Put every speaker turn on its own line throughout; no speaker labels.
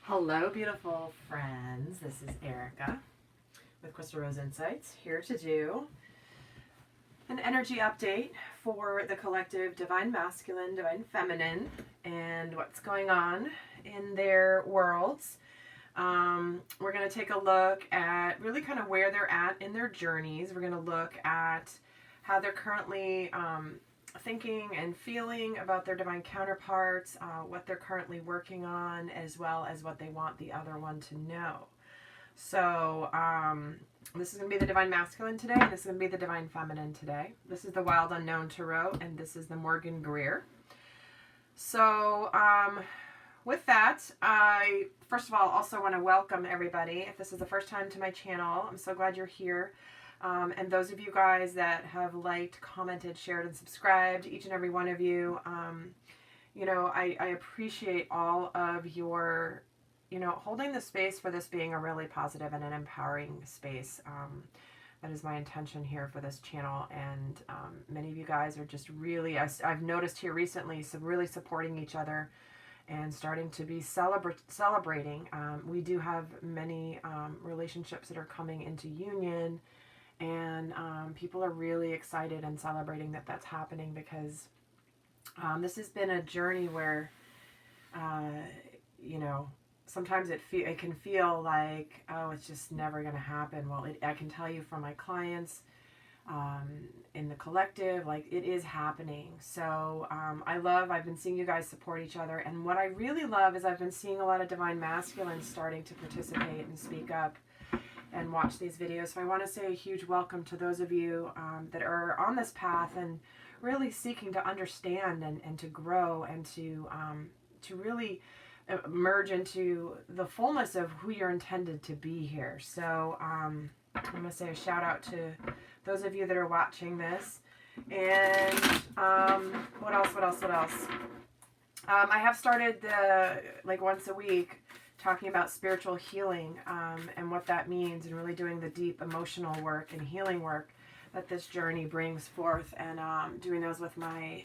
Hello, beautiful friends. This is Erica with Crystal Rose Insights, here to do an energy update for the collective Divine Masculine, Divine Feminine, and what's going on in their worlds. We're going to take a look at really kind of where they're at in their journeys. We're going to look at how they're currently thinking and feeling about their divine counterparts, what they're currently working on, as well as what they want the other one to know. So this is going to be the Divine Masculine today, and this is going to be the Divine Feminine today. This is the Wild Unknown Tarot, and this is the Morgan Greer. So with that, I first of all also want to welcome everybody. If this is the first time to my channel, I'm so glad you're here. And those of you guys that have liked, commented, shared, and subscribed, each and every one of you, I appreciate all of your, holding the space for this being a really positive and an empowering space. That is my intention here for this channel. And many of you guys are just really, I've noticed here recently, really supporting each other and starting to be celebrating. We do have many relationships that are coming into union. And people are really excited and celebrating that that's happening, because this has been a journey where, sometimes it can feel like, oh, it's just never going to happen. Well, I can tell you from my clients in the collective, like, it is happening. So I've been seeing you guys support each other. And what I really love is I've been seeing a lot of Divine Masculines starting to participate and speak up and watch these videos. So I want to say a huge welcome to those of you that are on this path and really seeking to understand and to grow and to really merge into the fullness of who you're intended to be here. So I'm going to say a shout out to those of you that are watching this. And what else? I have started once a week talking about spiritual healing and what that means, and really doing the deep emotional work and healing work that this journey brings forth, and doing those with my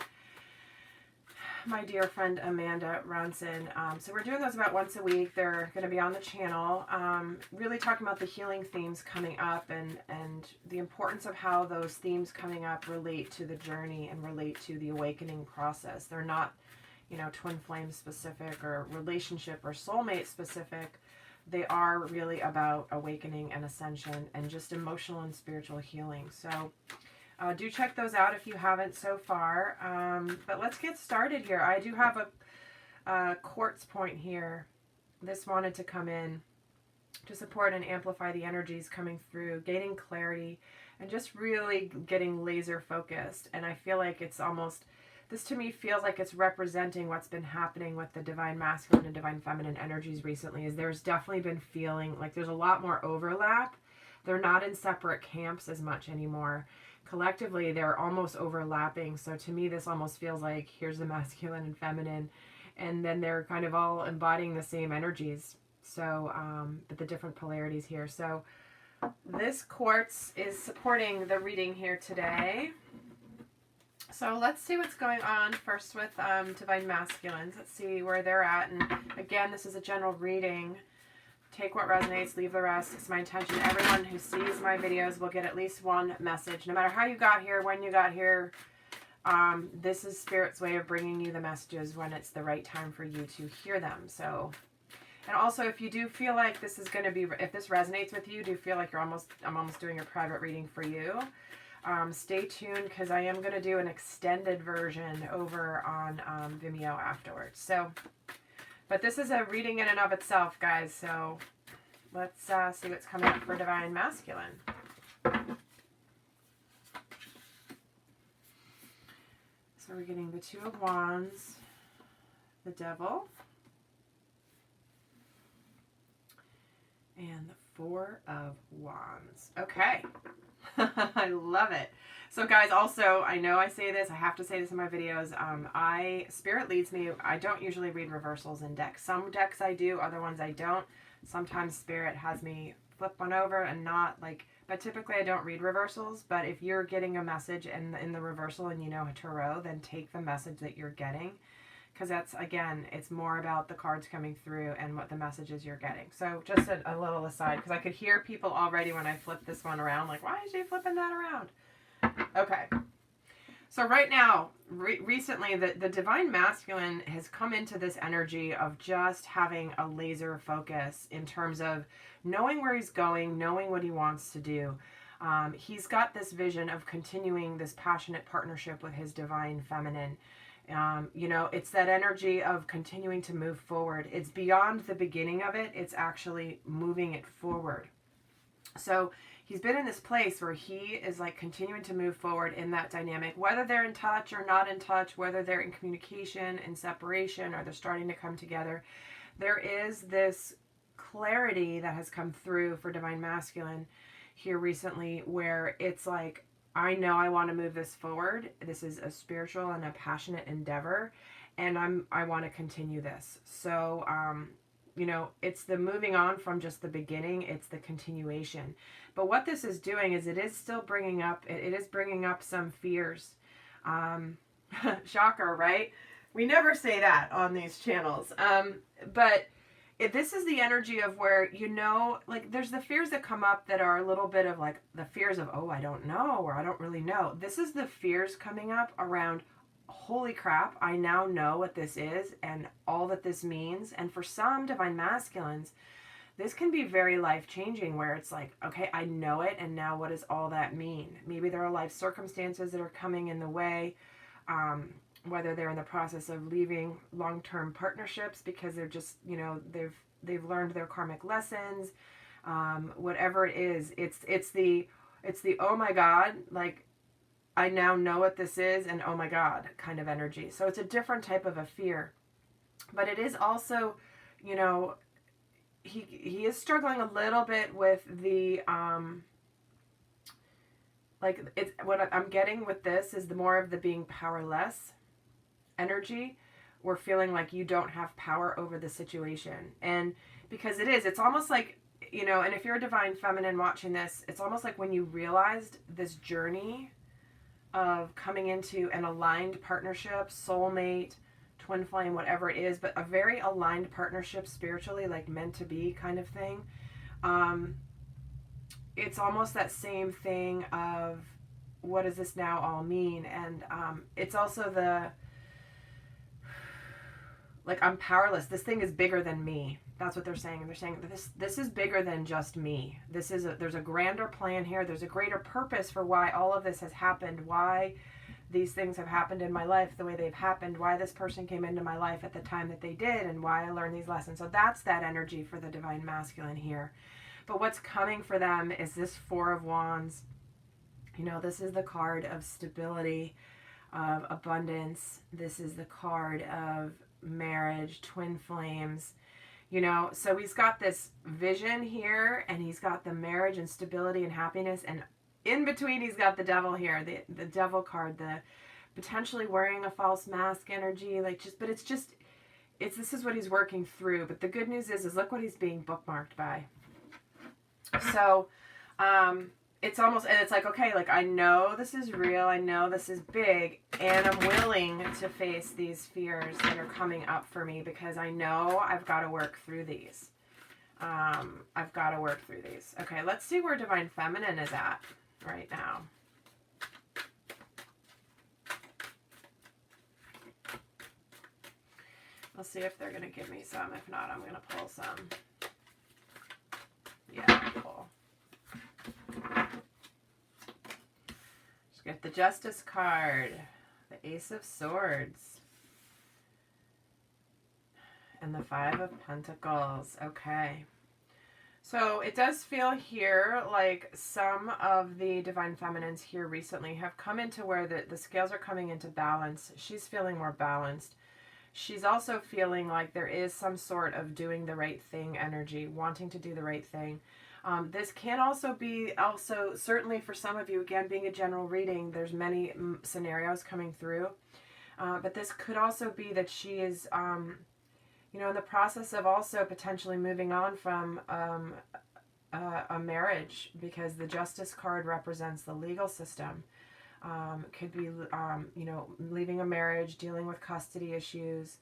dear friend Amanda Ronson. So we're doing those about once a week. They're going to be on the channel, really talking about the healing themes coming up and the importance of how those themes coming up relate to the journey and relate to the awakening process. They're not twin flame specific or relationship or soulmate specific. They are really about awakening and ascension and just emotional and spiritual healing. So do check those out if you haven't so far. But let's get started here. I do have a quartz point here. This wanted to come in to support and amplify the energies coming through, gaining clarity, and just really getting laser focused. And I feel like it's almost... This to me feels like it's representing what's been happening with the Divine Masculine and Divine Feminine energies recently. Is there's definitely been feeling like there's a lot more overlap. They're not in separate camps as much anymore. Collectively, they're almost overlapping. So to me, this almost feels like here's the masculine and feminine, and then they're kind of all embodying the same energies. So, but the different polarities here. So this quartz is supporting the reading here today. So let's see what's going on first with Divine Masculines. Let's see where they're at. And again, this is a general reading. Take what resonates, leave the rest. It's my intention everyone who sees my videos will get at least one message. No matter how you got here, when you got here, this is Spirit's way of bringing you the messages when it's the right time for you to hear them. So, and also if you do feel like this is going to be, if this resonates with you, do feel like I'm almost doing a private reading for you. Stay tuned, because I am going to do an extended version over on Vimeo afterwards. So, but this is a reading in and of itself, guys. So let's see what's coming up for Divine Masculine. So we're getting the Two of Wands, the Devil, and the Four of Wands. Okay. I love it. So guys, also, I know I say this, I have to say this in my videos. Spirit leads me. I don't usually read reversals in decks. Some decks I do, other ones I don't. Sometimes Spirit has me flip one over and not like, but typically I don't read reversals. But if you're getting a message in the reversal and you know a tarot, then take the message that you're getting, because that's, again, it's more about the cards coming through and what the messages you're getting. So just a little aside, because I could hear people already when I flipped this one around, like, why is she flipping that around? Okay. So right now, recently, the Divine Masculine has come into this energy of just having a laser focus in terms of knowing where he's going, knowing what he wants to do. He's got this vision of continuing this passionate partnership with his Divine Feminine. You know, it's that energy of continuing to move forward. It's beyond the beginning of it. It's actually moving it forward. So he's been in this place where he is like continuing to move forward in that dynamic, whether they're in touch or not in touch, whether they're in communication and separation, or they're starting to come together. There is this clarity that has come through for Divine Masculine here recently, where it's like, I know I want to move this forward. This is a spiritual and a passionate endeavor, and I want to continue this. So, you know, it's the moving on from just the beginning. It's the continuation. But what this is doing is it is still bringing up, it is bringing up some fears. Shocker, right? We never say that on these channels. But this is the energy of where, you know, like there's the fears that come up that are a little bit of like the fears of, oh, I don't know, or I don't really know. This is the fears coming up around, holy crap, I now know what this is and all that this means. And for some Divine Masculines, this can be very life-changing, where it's like, okay, I know it, and now what does all that mean? Maybe there are life circumstances that are coming in the way, whether they're in the process of leaving long-term partnerships because they're just, you know, they've learned their karmic lessons, whatever it is. It's the oh my God, like, I now know what this is, and oh my God kind of energy. So it's a different type of a fear. But it is also, you know, he is struggling a little bit with the, like, it's what I'm getting with this is the more of the being powerless energy. We're feeling like you don't have power over the situation. And because it's almost like, you know, and if you're a Divine Feminine watching this, it's almost like when you realized this journey of coming into an aligned partnership, soulmate, twin flame, whatever it is, but a very aligned partnership spiritually, like meant to be kind of thing. It's almost that same thing of, what does this now all mean? And it's also the, like, I'm powerless. This thing is bigger than me. That's what they're saying. And they're saying this is bigger than just me. There's a grander plan here. There's a greater purpose for why all of this has happened, why these things have happened in my life the way they've happened, why this person came into my life at the time that they did, and why I learned these lessons. So that's that energy for the Divine Masculine here. But what's coming for them is this Four of Wands. You know, this is the card of stability, of abundance. This is the card of marriage, twin flames. You know, so he's got this vision here, and he's got the marriage and stability and happiness, and in between he's got the devil here, the devil card, the potentially wearing a false mask energy, like, just, but it's this is what he's working through. But the good news is look what he's being bookmarked by. So it's almost, and it's like, okay, like, I know this is real, I know this is big, and I'm willing to face these fears that are coming up for me, because I know I've got to work through these. I've got to work through these. Okay, let's see where Divine Feminine is at right now. Let's see if they're going to give me some. If not, I'm going to pull some. Yeah, pull. Just get the Justice card, the Ace of Swords, and the Five of Pentacles. Okay. So it does feel here like some of the Divine Feminines here recently have come into where the scales are coming into balance. She's feeling more balanced. She's also feeling like there is some sort of doing the right thing energy, wanting to do the right thing. This can also be, certainly for some of you, again, being a general reading, there's many scenarios coming through. But this could also be that she is, you know, in the process of also potentially moving on from a marriage, because the Justice card represents the legal system. Could be, you know, leaving a marriage, dealing with custody issues,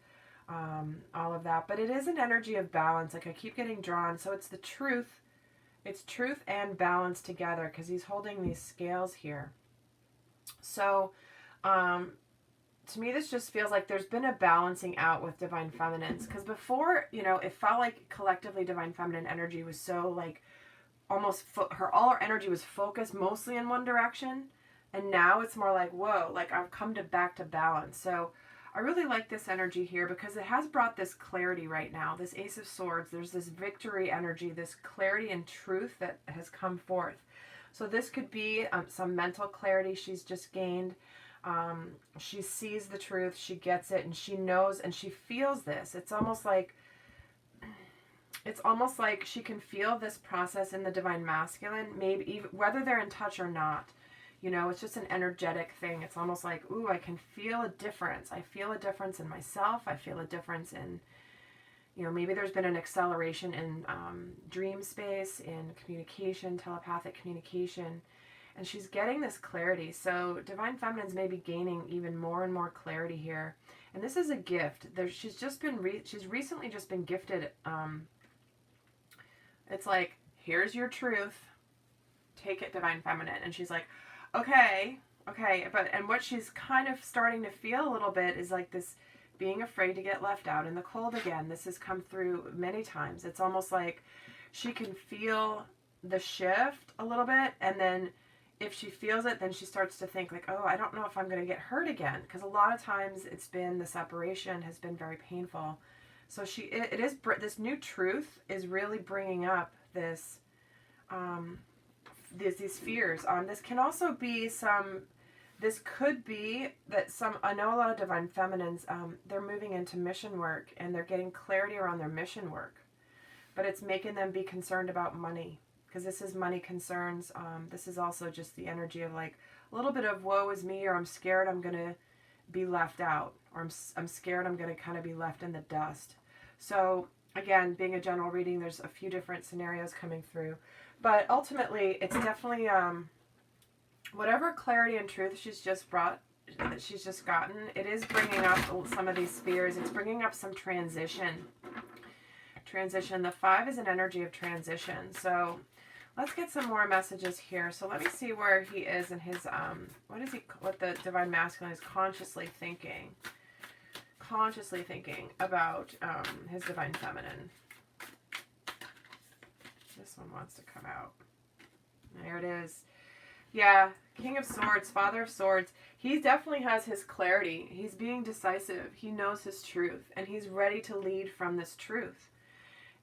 all of that. But it is an energy of balance. Like I keep getting drawn. So it's the truth. It's truth and balance together because he's holding these scales here. So to me, this just feels like there's been a balancing out with Divine Feminines. Because before, you know, it felt like collectively Divine Feminine energy was so like almost, all her energy was focused mostly in one direction. And now it's more like, whoa, like I've come back to balance. So I really like this energy here because it has brought this clarity right now. This Ace of Swords, there's this victory energy, this clarity and truth that has come forth. So this could be some mental clarity she's just gained. She sees the truth, she gets it, and she knows and she feels this. It's almost like she can feel this process in the Divine Masculine, maybe even, whether they're in touch or not. You know, it's just an energetic thing. It's almost like, ooh, I can feel a difference. I feel a difference in myself. I feel a difference in, you know, maybe there's been an acceleration in dream space, in communication, telepathic communication. And she's getting this clarity. So Divine Feminines may be gaining even more and more clarity here. And this is a gift. She's recently just been gifted. It's like, here's your truth. Take it, Divine Feminine. And she's like, okay, and what she's kind of starting to feel a little bit is like this being afraid to get left out in the cold again. This has come through many times. It's almost like she can feel the shift a little bit, and then if she feels it, then she starts to think like, oh, I don't know if I'm going to get hurt again, because a lot of times it's been, the separation has been very painful. So this new truth is really bringing up this these fears. This can also be this could be that I know a lot of Divine Feminines, they're moving into mission work and they're getting clarity around their mission work, but it's making them be concerned about money, because this is money concerns. This is also just the energy of like a little bit of woe is me, or I'm scared I'm going to be left out, or I'm scared I'm going to kind of be left in the dust. So again, being a general reading, there's a few different scenarios coming through. But ultimately, it's definitely whatever clarity and truth she's just gotten, it is bringing up some of these fears. It's bringing up some transition. The 5 is an energy of transition. So let's get some more messages here. So let me see where he is in his, what the Divine Masculine is consciously thinking about his Divine Feminine. This one wants to come out. There it is. Yeah, King of Swords, Father of Swords. He definitely has his clarity. He's being decisive. He knows his truth, and he's ready to lead from this truth.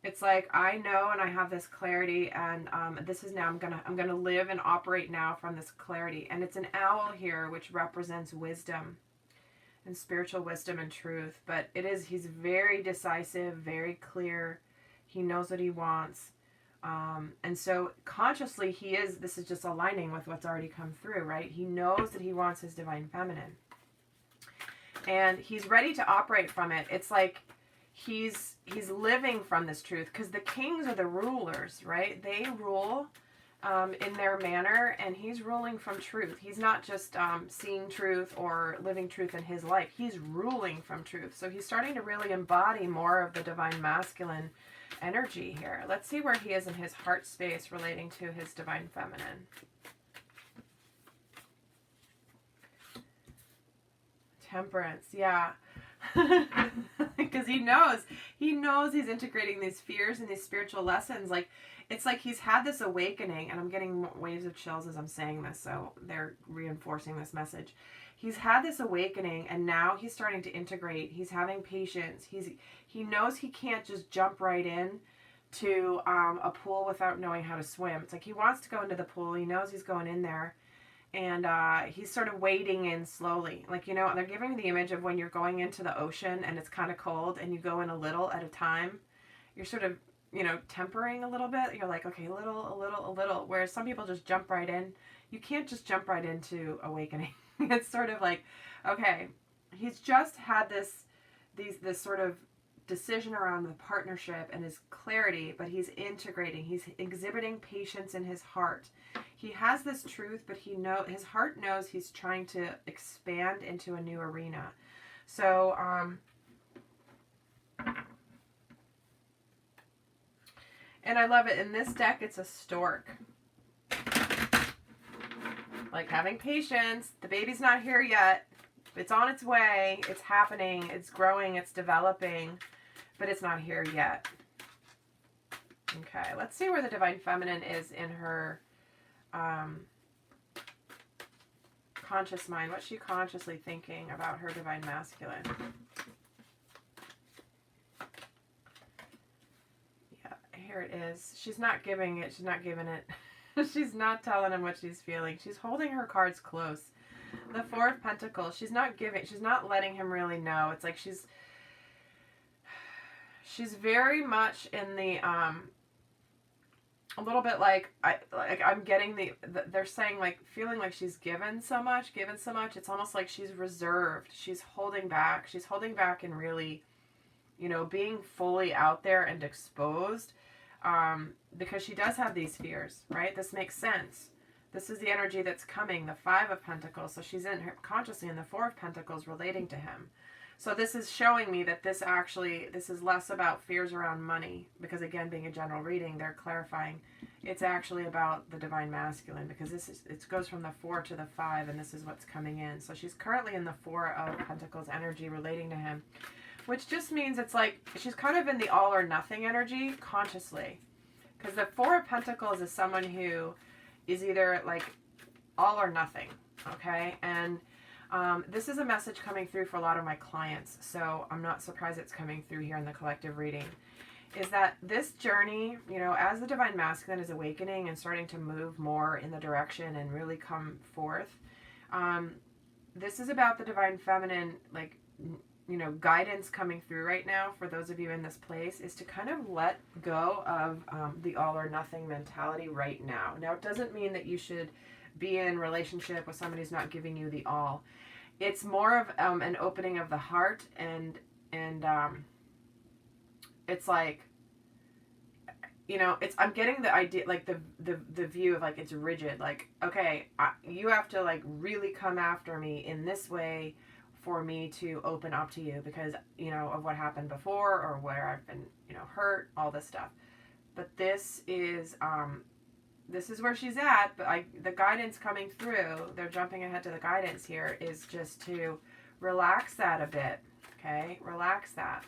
It's like, I know and I have this clarity, and this is now, I'm gonna live and operate now from this clarity. And it's an owl here, which represents wisdom and spiritual wisdom and truth. But he's very decisive, very clear. He knows what he wants. And so consciously this is just aligning with what's already come through, right? He knows that he wants his Divine Feminine, and he's ready to operate from it. It's like he's living from this truth, because the kings are the rulers, right? They rule in their manner, and he's ruling from truth. He's not just seeing truth or living truth in his life. He's ruling from truth. So he's starting to really embody more of the Divine Masculine energy here. Let's see where he is in his heart space relating to his Divine Feminine. Temperance, yeah. Because he knows he's integrating these fears and these spiritual lessons. Like, it's like he's had this awakening, and I'm getting waves of chills as I'm saying this, so they're reinforcing this message. He's had this awakening, and now he's starting to integrate. He's having patience. He knows he can't just jump right in to a pool without knowing how to swim. It's like he wants to go into the pool. He knows he's going in there, and he's sort of wading in slowly. Like, you know, they're giving me the image of when you're going into the ocean and it's kind of cold, and you go in a little at a time. You're sort of, you know, tempering a little bit. You're like, okay, a little. Whereas some people just jump right in. You can't just jump right into awakening. It's sort of like, okay, he's just had this sort of decision around the partnership and his clarity, but he's integrating. He's exhibiting patience in his heart. He has this truth, but his heart knows he's trying to expand into a new arena. So, and I love it. In this deck, it's a stork. Like having patience. The baby's not here yet. It's on its way. It's happening. It's growing. It's developing. But it's not here yet. Okay, let's see where the Divine Feminine is in her conscious mind. What's she consciously thinking about her Divine Masculine? Yeah, here it is. She's not giving it. She's not giving it. She's not telling him what she's feeling. She's holding her cards close. The Four of Pentacles. She's not letting him really know. It's like she's very much in the a little bit like I'm getting they're saying like feeling like she's given so much. It's almost like she's reserved. She's holding back. She's holding back and really, being fully out there and exposed, because she does have these fears, right? This makes sense. This is the energy that's coming, the Five of Pentacles. So she's consciously in the Four of Pentacles relating to him. So this is showing me that this is less about fears around money, because again, being a general reading, they're clarifying it's actually about the Divine Masculine, because it goes from the 4 to the 5, and this is what's coming in. So she's currently in the Four of Pentacles energy relating to him, which just means it's like she's kind of in the all or nothing energy consciously, because the Four of Pentacles is someone who is either like all or nothing, okay? And this is a message coming through for a lot of my clients, so I'm not surprised it's coming through here in the collective reading, is that this journey, as the Divine Masculine is awakening and starting to move more in the direction and really come forth, this is about the Divine Feminine, like, guidance coming through right now for those of you in this place is to kind of let go of the all or nothing mentality right now. Now, it doesn't mean that you should be in relationship with somebody who's not giving you the all. It's more of an opening of the heart, and it's like, I'm getting the idea, like the view of like it's rigid, like, okay, you have to like really come after me in this way for me to open up to you, because of what happened before or where I've been hurt, all this stuff. But this is where she's at. But the guidance coming through, they're jumping ahead to the guidance here, is just to relax that a bit. Okay, relax that,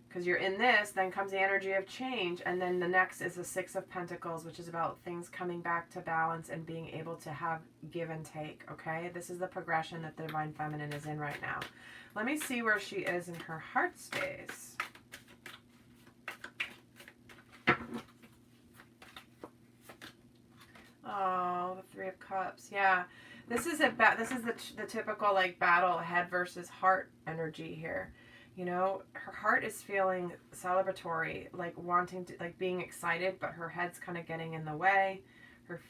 because you're in this, then comes the energy of change, and then the next is the Six of Pentacles, which is about things coming back to balance and being able to have give and take. Okay, this is the progression that the Divine Feminine is in right now. Let me see where she is in her heart space. Oh, the Three of Cups. Yeah, this is the typical like battle head versus heart energy here. Her heart is feeling celebratory, like wanting to, like being excited, but her head's kind of getting in the way. Her,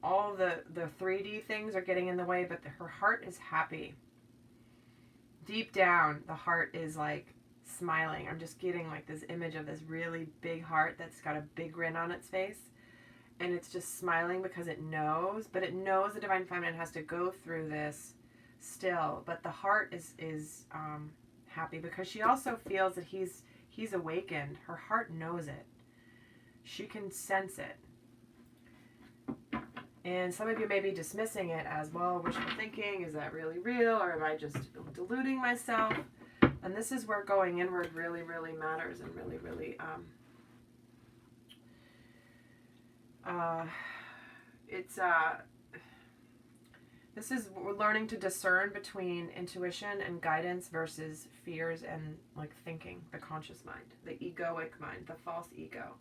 all the 3D things are getting in the way, but her heart is happy. Deep down, the heart is like smiling. I'm just getting like this image of this really big heart that's got a big grin on its face. And it's just smiling because it knows, but it knows the Divine Feminine has to go through this still. But the heart is happy because she also feels that he's awakened. Her heart knows it. She can sense it. And some of you may be dismissing it as, well, wishful thinking, is that really real, or am I just deluding myself? And this is where going inward really, really matters, and really, really this is, we're learning to discern between intuition and guidance versus fears and like thinking, the conscious mind, the egoic mind, the false ego.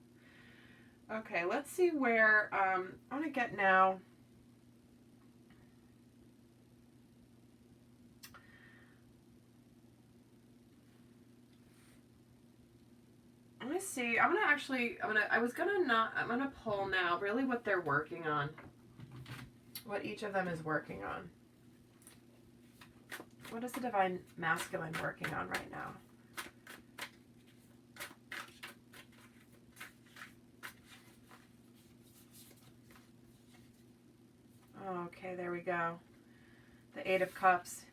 Okay, let's see where I want to get now. Let me see. I'm gonna pull now really what they're working on. What each of them is working on. What is the Divine Masculine working on right now? Okay, there we go. The Eight of Cups.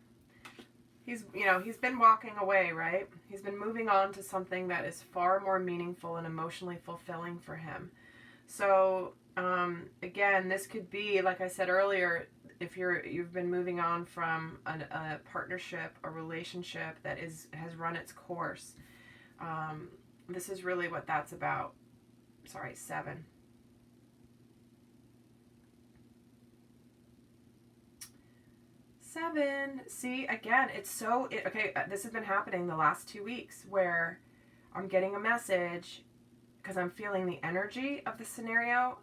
He's been walking away, right? He's been moving on to something that is far more meaningful and emotionally fulfilling for him. So, again, this could be, like I said earlier, if you've been moving on from a partnership, a relationship that has run its course. This is really what that's about. Sorry, 7. See, again, okay, this has been happening the last 2 weeks where I'm getting a message because I'm feeling the energy of the scenario.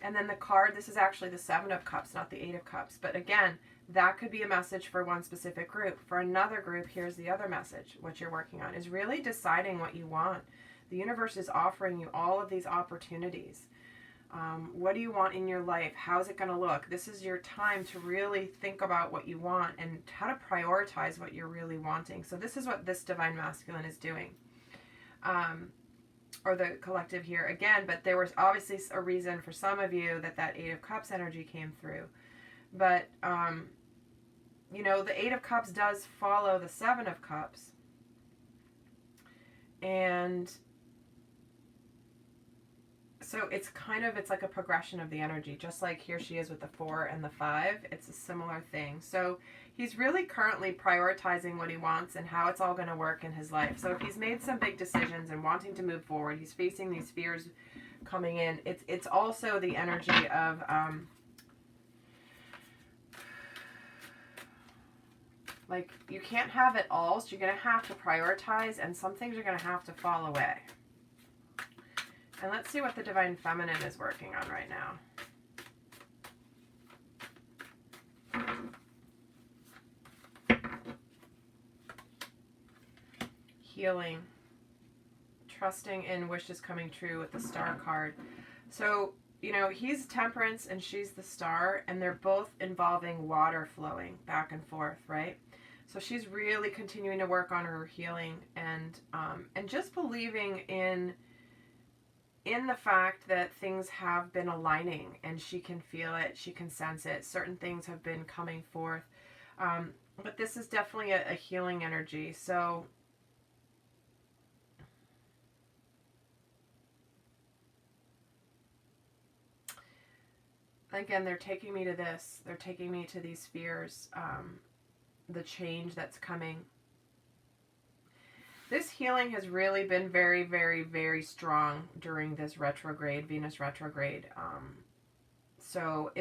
And then the card, this is actually the 7 of Cups, not the 8 of Cups. But again, that could be a message for one specific group. For another group, here's the other message. What you're working on is really deciding what you want. The universe is offering you all of these opportunities. What do you want in your life? How's it going to look? This is your time to really think about what you want and how to prioritize what you're really wanting. So this is what this Divine Masculine is doing. Or the collective here again, but there was obviously a reason for some of you that 8 of Cups energy came through. But, the 8 of Cups does follow the 7 of Cups. And so it's like a progression of the energy, just like here she is with the 4 and the 5. It's a similar thing. So he's really currently prioritizing what he wants and how it's all going to work in his life. So if he's made some big decisions and wanting to move forward, he's facing these fears coming in. It's also the energy of like you can't have it all, so you're going to have to prioritize, and some things are going to have to fall away. And let's see what the Divine Feminine is working on right now. Healing. Trusting in wishes coming true with the Star card. So, he's Temperance and she's the Star, and they're both involving water flowing back and forth, right? So she's really continuing to work on her healing and just believing in the fact that things have been aligning, and she can feel it, she can sense it. Certain things have been coming forth. But this is definitely a healing energy. So again, they're taking me to this. They're taking me to these fears, the change that's coming. This healing has really been very, very, very strong during this retrograde, Venus retrograde. So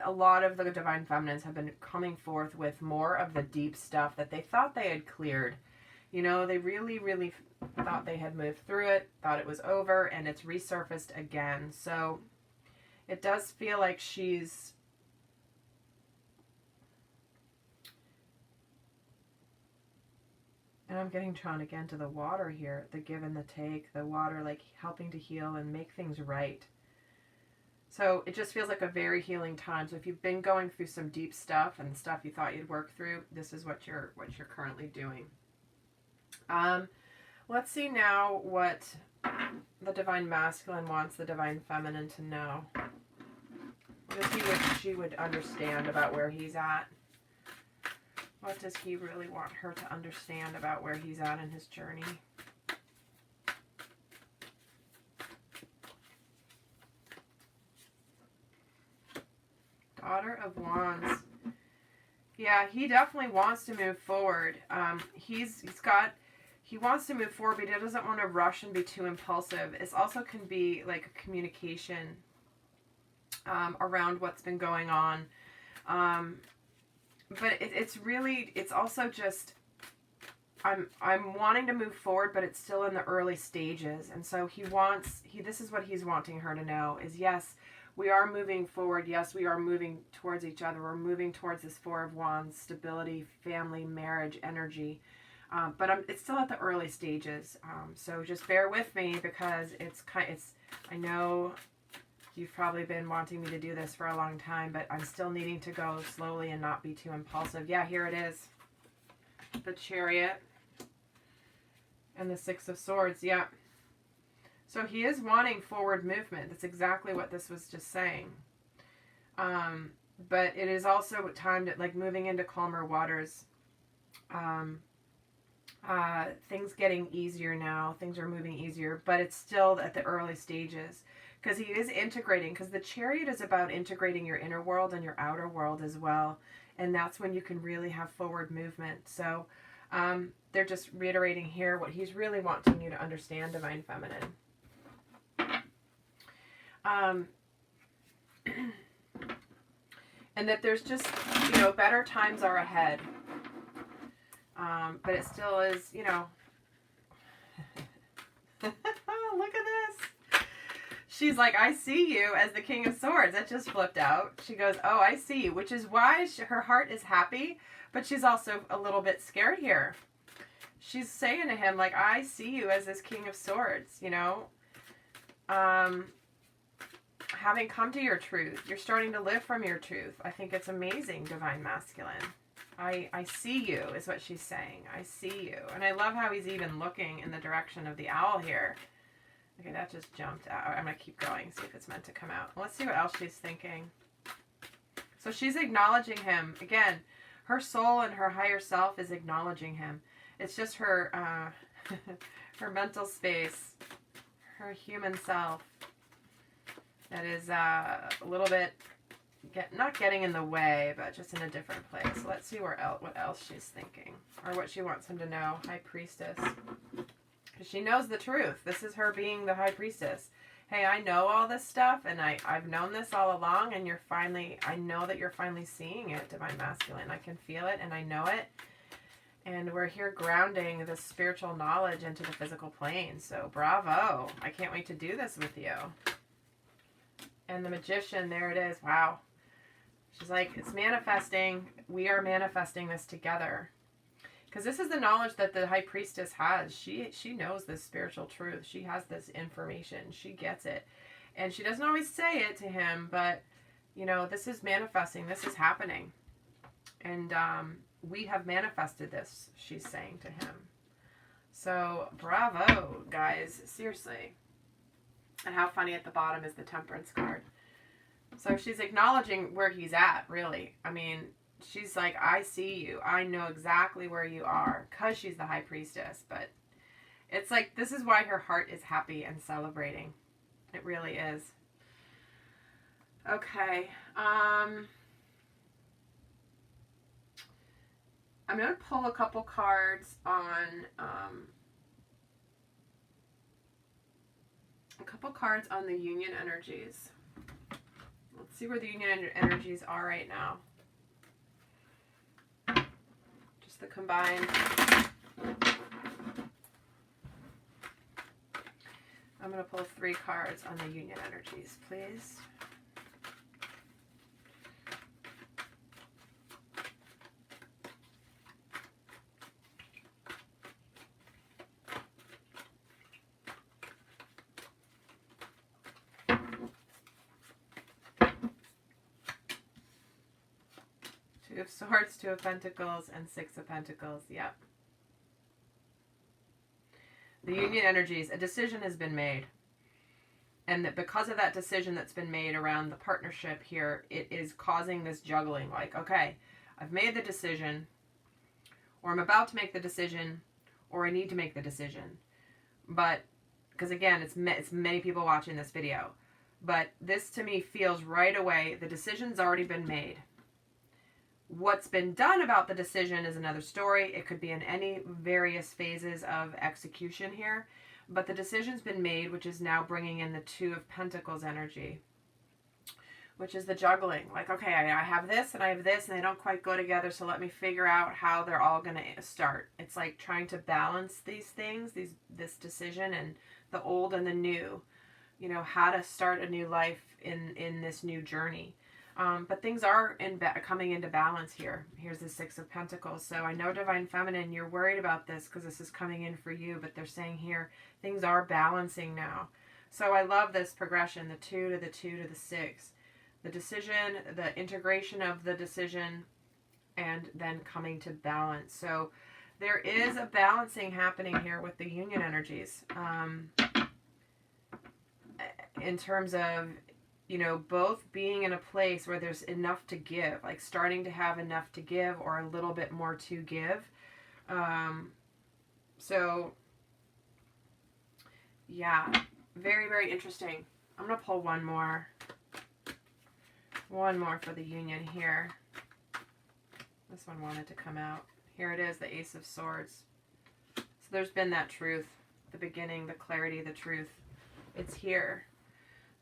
a lot of the Divine Feminines have been coming forth with more of the deep stuff that they thought they had cleared. They really, really thought they had moved through it, thought it was over, and it's resurfaced again. So it does feel like she's and I'm getting drawn again to the water here, the give and the take, the water like helping to heal and make things right. So it just feels like a very healing time. So if you've been going through some deep stuff and stuff you thought you'd work through, this is what you're currently doing. Let's see now what the Divine Masculine wants the Divine Feminine to know. Let's see what she would understand about where he's at. What does he really want her to understand about where he's at in his journey? Daughter of Wands. Yeah, he definitely wants to move forward. He wants to move forward, but he doesn't want to rush and be too impulsive. It also can be like a communication around what's been going on. But it's also just, I'm wanting to move forward, but it's still in the early stages. And so this is what he's wanting her to know is, yes, we are moving forward. Yes, we are moving towards each other. We're moving towards this 4 of Wands, stability, family, marriage, energy. But it's still at the early stages. So just bear with me because I know you've probably been wanting me to do this for a long time, but I'm still needing to go slowly and not be too impulsive. Yeah, here it is. The Chariot and the 6 of Swords. Yeah. So he is wanting forward movement. That's exactly what this was just saying. But it is also time to, like, moving into calmer waters. Things getting easier now. Things are moving easier, but it's still at the early stages because he is integrating, because the Chariot is about integrating your inner world and your outer world as well. And that's when you can really have forward movement. So they're just reiterating here what he's really wanting you to understand, Divine Feminine. And that there's just, you know, better times are ahead. But it still is, you know, look at this. She's like, I see you as the King of Swords. That just flipped out. She goes, oh, I see you, which is why her heart is happy, but she's also a little bit scared here. She's saying to him, like, I see you as this King of Swords, you know, having come to your truth. You're starting to live from your truth. I think it's amazing, Divine Masculine. I see you, is what she's saying. I see you. And I love how he's even looking in the direction of the owl here. Okay, that just jumped out. I'm going to keep going, see if it's meant to come out. Let's see what else she's thinking. So she's acknowledging him. Again, her soul and her higher self is acknowledging him. It's just her, her mental space, her human self that is a little bit... not getting in the way, but just in a different place. So let's see what else she's thinking, or what she wants him to know. High Priestess, because she knows the truth. This is her being the High Priestess. Hey, I know all this stuff, and I've known this all along, and I know that you're finally seeing it, Divine Masculine. I can feel it, and I know it, and we're here grounding this spiritual knowledge into the physical plane. So bravo! I can't wait to do this with you. And the Magician, there it is. Wow. She's like, it's manifesting. We are manifesting this together. Because this is the knowledge that the High Priestess has. She knows this spiritual truth. She has this information. She gets it. And she doesn't always say it to him, but, you know, this is manifesting. This is happening. And we have manifested this, she's saying to him. So, bravo, guys. Seriously. And how funny at the bottom is the Temperance card. So she's acknowledging where he's at, really. I mean, she's like, I see you. I know exactly where you are, because she's the High Priestess. But it's like, this is why her heart is happy and celebrating. It really is. Okay. I'm going to pull a couple cards on... the union energies. Let's see where the union energies are right now. Just the combined. I'm going to pull 3 cards on the union energies, please. Two of Swords, Two of Pentacles, and Six of Pentacles. Yep. The union energies, a decision has been made. And that because of that decision that's been made around the partnership here, it is causing this juggling. Like, okay, I've made the decision, or I'm about to make the decision, or I need to make the decision. But, because again, it's many people watching this video. But this to me feels right away, the decision's already been made. What's been done about the decision is another story. It could be in any various phases of execution here. But the decision's been made, which is now bringing in the Two of Pentacles energy. Which is the juggling. Like, okay, I have this and I have this and they don't quite go together, so let me figure out how they're all going to start. It's like trying to balance these things, this decision and the old and the new. You know, how to start a new life in this new journey. But things are coming into balance here. Here's the Six of Pentacles. So I know, Divine Feminine, you're worried about this because this is coming in for you. But they're saying here, things are balancing now. So I love this progression. The 2 to the 2 to the 6. The decision, the integration of the decision, and then coming to balance. So there is a balancing happening here with the union energies. In terms of you know, both being in a place where there's enough to give, like starting to have enough to give or a little bit more to give. So, yeah, very, very interesting. I'm going to pull one more for the union here. This one wanted to come out. Here it is, the Ace of Swords. So there's been that truth, the beginning, the clarity, the truth. It's here.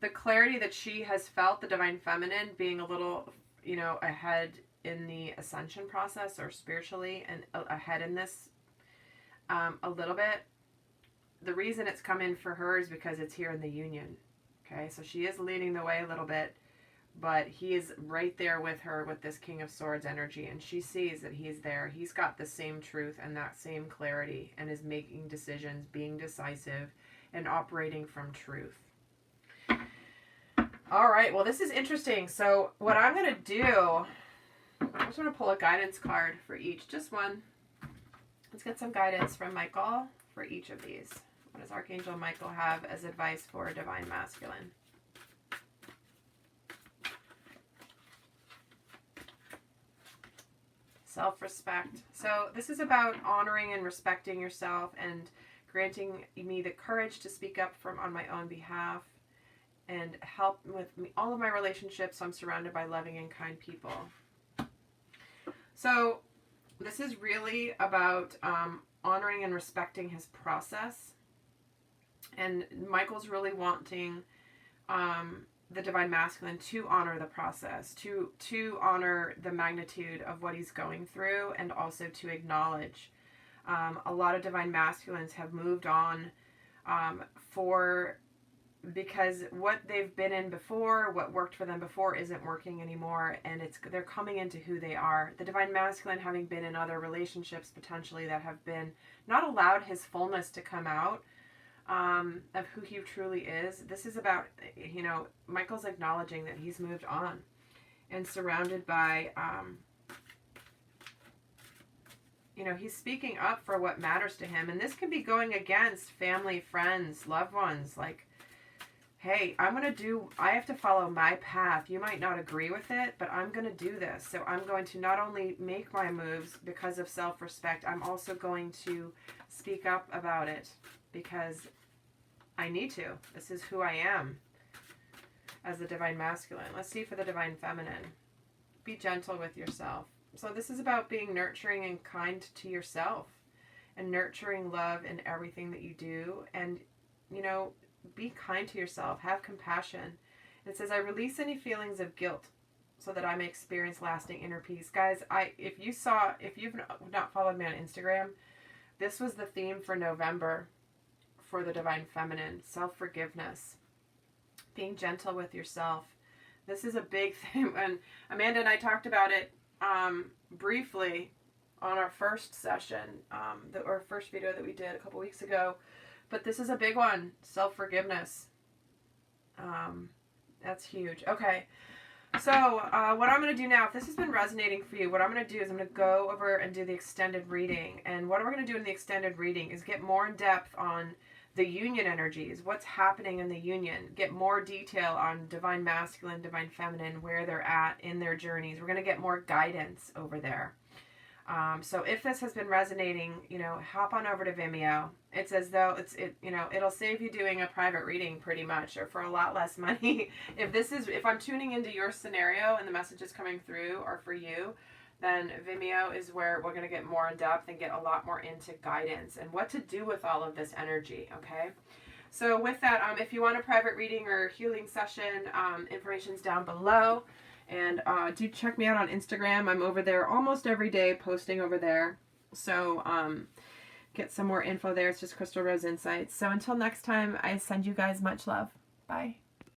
The clarity that she has felt, the Divine Feminine, being a little, you know, ahead in the ascension process or spiritually and ahead in this a little bit. The reason it's come in for her is because it's here in the union. Okay, so she is leading the way a little bit, but he is right there with her with this King of Swords energy, and she sees that he's there. He's got the same truth and that same clarity and is making decisions, being decisive, and operating from truth. All right, well, this is interesting. So what I'm going to do, I'm just going to pull a guidance card for each, just one. Let's get some guidance from Michael for each of these. What does Archangel Michael have as advice for Divine Masculine? Self-respect. So this is about honoring and respecting yourself and granting me the courage to speak up on my own behalf and help with all of my relationships. So I'm surrounded by loving and kind people. So this is really about honoring and respecting his process. And Michael's really wanting the Divine Masculine to honor the process, to honor the magnitude of what he's going through, and also to acknowledge. A lot of Divine Masculines have moved on because what they've been in before, what worked for them before, isn't working anymore, and they're coming into who they are. The Divine Masculine, having been in other relationships potentially that have been not allowed his fullness to come out of who he truly is. This is about, you know, Michael's acknowledging that he's moved on and surrounded by, you know, he's speaking up for what matters to him, and this can be going against family, friends, loved ones, like, hey, I have to follow my path. You might not agree with it, but I'm going to do this. So I'm going to not only make my moves because of self-respect, I'm also going to speak up about it because I need to. This is who I am as the Divine Masculine. Let's see for the Divine Feminine. Be gentle with yourself. So this is about being nurturing and kind to yourself and nurturing love in everything that you do. And, you know, be kind to yourself. Have compassion. It says, I release any feelings of guilt so that I may experience lasting inner peace. Guys, if you've not followed me on Instagram, this was the theme for November for the Divine Feminine. Self-forgiveness. Being gentle with yourself. This is a big thing. And Amanda and I talked about it briefly on our first session, our first video that we did a couple weeks ago. But this is a big one. Self-forgiveness. That's huge. Okay. So what I'm going to do now, if this has been resonating for you, what I'm going to do is I'm going to go over and do the extended reading. And what we're going to do in the extended reading is get more in depth on the union energies, what's happening in the union, get more detail on Divine Masculine, Divine Feminine, where they're at in their journeys. We're going to get more guidance over there. So if this has been resonating, you know, hop on over to Vimeo. It's as though it'll save you doing a private reading pretty much, or for a lot less money. If I'm tuning into your scenario and the message is coming through or for you, then Vimeo is where we're going to get more in depth and get a lot more into guidance and what to do with all of this energy. Okay. So with that, if you want a private reading or healing session, information's down below. And do check me out on Instagram. I'm over there almost every day, posting over there. So get some more info there. It's just Crystal Rose Insights. So until next time, I send you guys much love. Bye.